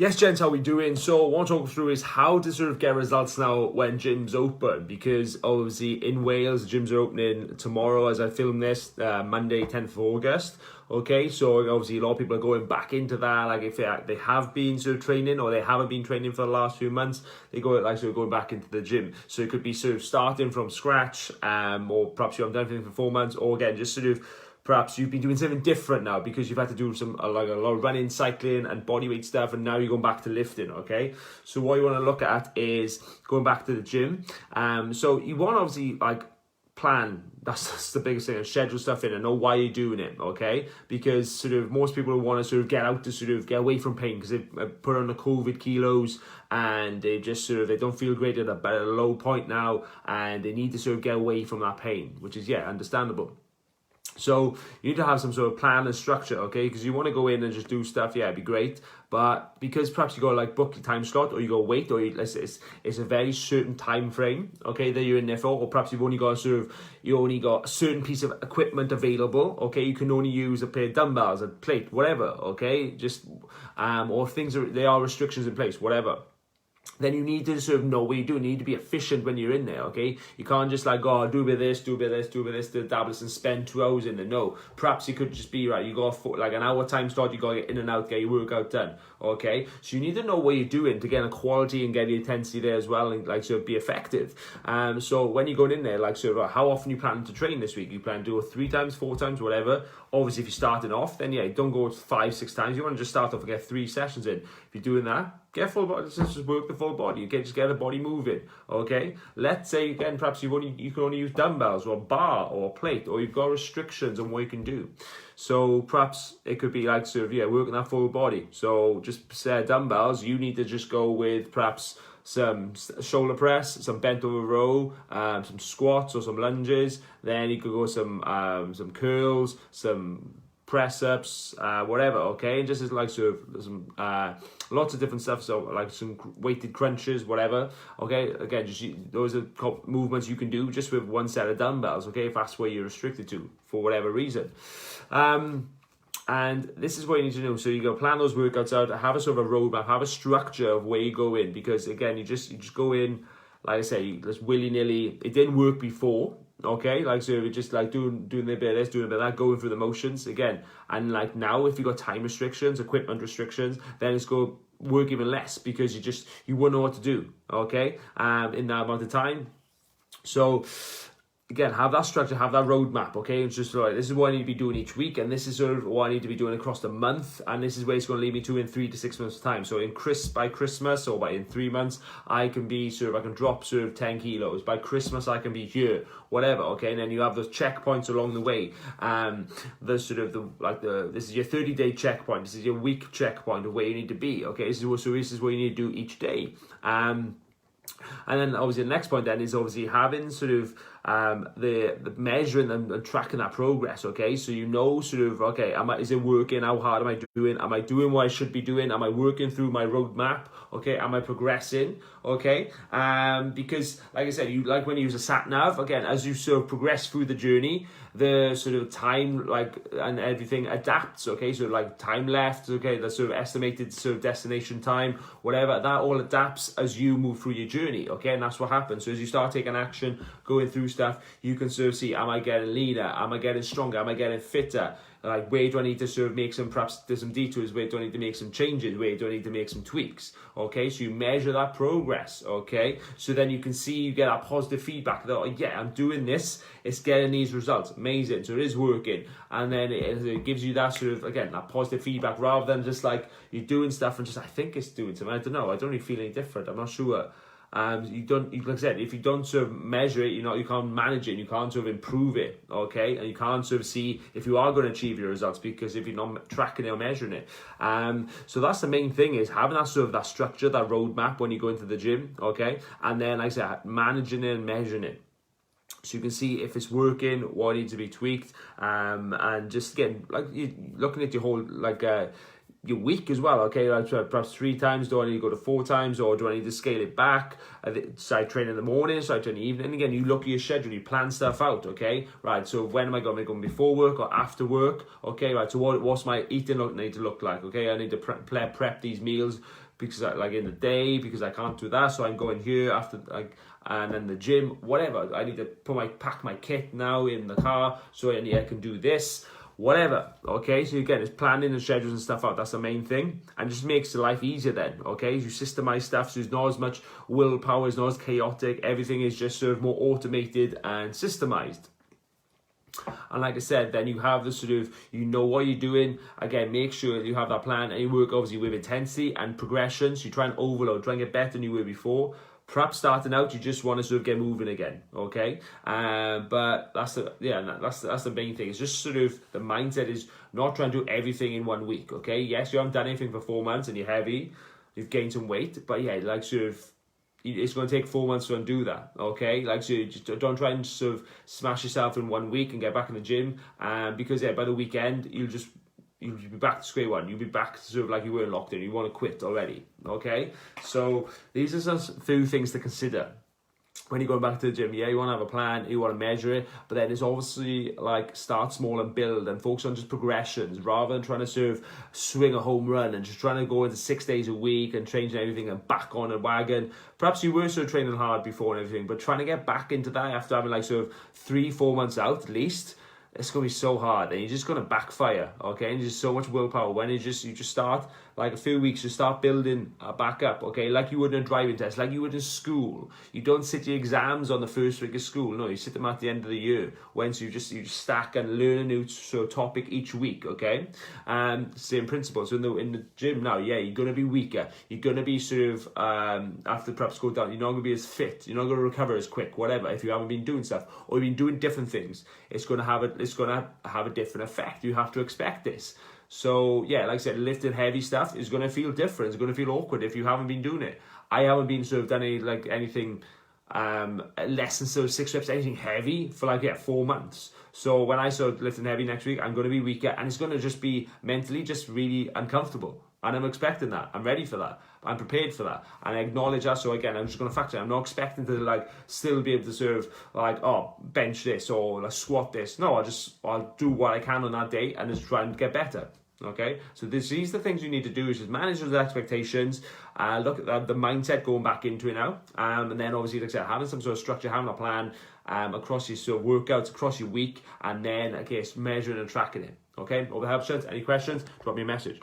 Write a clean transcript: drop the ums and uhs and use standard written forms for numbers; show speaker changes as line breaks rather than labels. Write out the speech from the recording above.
Yes, gents, how we doing? So what I want to talk through is how to sort of get results now when gyms open, because obviously in Wales, gyms are opening tomorrow as I film this, Monday, 10th of August. Okay, so obviously a lot of people are going back into that, like if they have been sort of training or they haven't been training for the last few months, they go like sort of going back into the gym. So it could be sort of starting from scratch, or perhaps you haven't done anything for 4 months, or again, just sort of perhaps you've been doing something different now because you've had to do some like a lot of running, cycling and bodyweight stuff, and now you're going back to lifting. Okay, so what you want to look at is going back to the gym. So you want to obviously like plan. That's the biggest thing, and schedule stuff in and know why you're doing it. Okay, because sort of most people want to sort of get out to sort of get away from pain because they've put on the COVID kilos and they just sort of they don't feel great at a low point now, and they need to sort of get away from that pain, which is understandable. So you need to have some sort of plan and structure, okay? Because you want to go in and just do stuff, it'd be great. But because perhaps you got like book your time slot, or you go wait, or it's a very certain time frame, okay, that you're in there for, or perhaps you've only got a certain piece of equipment available, okay? You can only use a pair of dumbbells, a plate, whatever, okay? Just or there are restrictions in place, whatever. Then you need to sort of know what you do. You need to be efficient when you're in there, okay? You can't just like, oh, do a bit of this, do tablets and spend 2 hours in there. No, perhaps it could just be, right, you got like an hour time slot, you got to get in and out, get your workout done, okay? So you need to know what you're doing to get a quality and get the intensity there as well, and like sort of be effective. So when you're going in there, like sort of how often you plan to train this week? You plan to do it 3 times, 4 times, whatever. Obviously, if you're starting off, then don't go 5, 6 times. You want to just start off and get 3 sessions in. If you're doing that, get full body, just work the full body. Just get the body moving, okay? Let's say, again, perhaps you can only use dumbbells or a bar or a plate, or you've got restrictions on what you can do. So perhaps it could be like sort of, working that full body. So just say dumbbells, you need to just go with perhaps some shoulder press, some bent over row, some squats or some lunges. Then you could go some curls, some press ups, whatever, okay? And just as like sort of some lots of different stuff, so like some weighted crunches, whatever, okay? Again, just those are movements you can do just with one set of dumbbells, okay? If that's where you're restricted to for whatever reason. And this is what you need to know. So you go plan those workouts out, have a sort of a roadmap, have a structure of where you go in, because again, you just go in, like I say, just willy-nilly. It didn't work before, okay? Like, so you're just like doing a bit of this, doing a bit of that, going through the motions again. And like now, if you got time restrictions, equipment restrictions, then it's going to work even less because you won't know what to do, okay? In that amount of time. So again, have that structure, have that roadmap, okay? It's just like, this is what I need to be doing each week, and this is sort of what I need to be doing across the month, and this is where it's going to lead me to in 3 to 6 months' time. So by Christmas, or in 3 months, I can drop sort of 10 kilos. By Christmas, I can be here, whatever, okay? And then you have those checkpoints along the way. This is your 30-day checkpoint. This is your week checkpoint of where you need to be, okay? This is what you need to do each day. And then obviously the next point then is obviously having sort of the measuring and tracking that progress, okay? So you know sort of, okay, is it working? How hard am I doing? Am I doing what I should be doing? Am I working through my roadmap? Okay, am I progressing? Okay, because like I said, like when you use a sat nav, again, as you sort of progress through the journey, the sort of time and everything adapts, okay? So like time left, okay, the sort of estimated sort of destination time, whatever, that all adapts as you move through your journey, okay? And that's what happens. So as you start taking action, going through stuff, you can sort of see, am I getting leaner? Am I getting stronger? Am I getting fitter? Like, where do I need to sort of make perhaps there's some detours, where do I need to make some changes, where do I need to make some tweaks, okay? So you measure that progress, okay? So then you can see, you get that positive feedback that, I'm doing this, it's getting these results, amazing, so it is working. And then it gives you that sort of, again, that positive feedback, rather than just like, you're doing stuff and just, I think it's doing something, I don't know, I don't really feel any different, I'm not sure. Like I said, if you don't sort of measure it, you can't manage it, you can't sort of improve it, okay? And you can't sort of see if you are going to achieve your results, because if you're not tracking it or measuring it. So that's the main thing, is having that sort of that structure, that roadmap when you go into the gym, okay? And then, like I said, managing it and measuring it. So you can see if it's working, what needs to be tweaked, and just again, like you looking at your whole your week as well, okay? Like perhaps 3 times, do I need to go to 4 times, or do I need to scale it back? So I train in the morning, so I train in the evening. Again, you look at your schedule, you plan stuff out, okay? Right, so when am I going? Am I going before work or after work? Okay, right, so what's my eating need to look like? Okay, I need to prep these meals because like in the day, because I can't do that, so I'm going here after, like, and then the gym, whatever. I need to pack my kit now in the car, so I can do this. Whatever, okay? So again, it's planning and schedules and stuff out. That's the main thing. And just makes your life easier then, okay? You systemize stuff, so there's not as much willpower, it's not as chaotic. Everything is just sort of more automated and systemized. And like I said, then you have the sort of, you know what you're doing. Again, make sure you have that plan and you work obviously with intensity and progression. So you try and overload, try and get better than you were before. Perhaps starting out, you just want to sort of get moving again, okay? But that's the main thing. It's just sort of the mindset is not trying to do everything in 1 week, okay? Yes, you haven't done anything for 4 months and you're heavy, you've gained some weight, but yeah, like sort of, it's going to take 4 months to undo that, okay? Like, so you just don't try and sort of smash yourself in 1 week and get back in the gym, because yeah, by the weekend, you'll be back to square one. You'll be back to sort of like you were locked in. You want to quit already, okay? So these are some few things to consider when you're going back to the gym. Yeah, you want to have a plan, you want to measure it, but then it's obviously like start small and build and focus on just progressions rather than trying to sort of swing a home run and just trying to go into 6 days a week and changing everything and back on a wagon. Perhaps you were sort of training hard before and everything, but trying to get back into that after having like sort of 3-4 months out at least, it's going to be so hard and you're just going to backfire, okay? And there's just so much willpower. When you just start, like a few weeks, you start building back up, okay? Like you would in a driving test, like you would in school. You don't sit your exams on the first week of school. No, you sit them at the end of the year. So you just stack and learn a new sort of topic each week, okay? Same principle. So in the gym now, yeah, you're going to be weaker. You're going to be sort of, after perhaps go down, you're not going to be as fit. You're not going to recover as quick, whatever, if you haven't been doing stuff or you've been doing different things. It's going to have a different effect. You have to expect this. So yeah, like I said, lifting heavy stuff is going to feel different. It's going to feel awkward if you haven't been doing it. I haven't been sort of done anything less than sort of 6 reps, anything heavy for 4 months. So when I start lifting heavy next week, I'm going to be weaker and it's going to just be mentally just really uncomfortable. And I'm expecting that. I'm ready for that. I'm prepared for that. And I acknowledge that. So again, I'm just going to factor it. I'm not expecting to still be able to sort of bench this or squat this. No, I'll do what I can on that day and just try and get better. Okay, so these are the things you need to do is just manage those expectations, look at the mindset going back into it now, and then obviously, like I said, having some sort of structure, having a plan across your sort of workouts, across your week, and then I guess measuring and tracking it. Okay, hope that helps. Any questions? Drop me a message.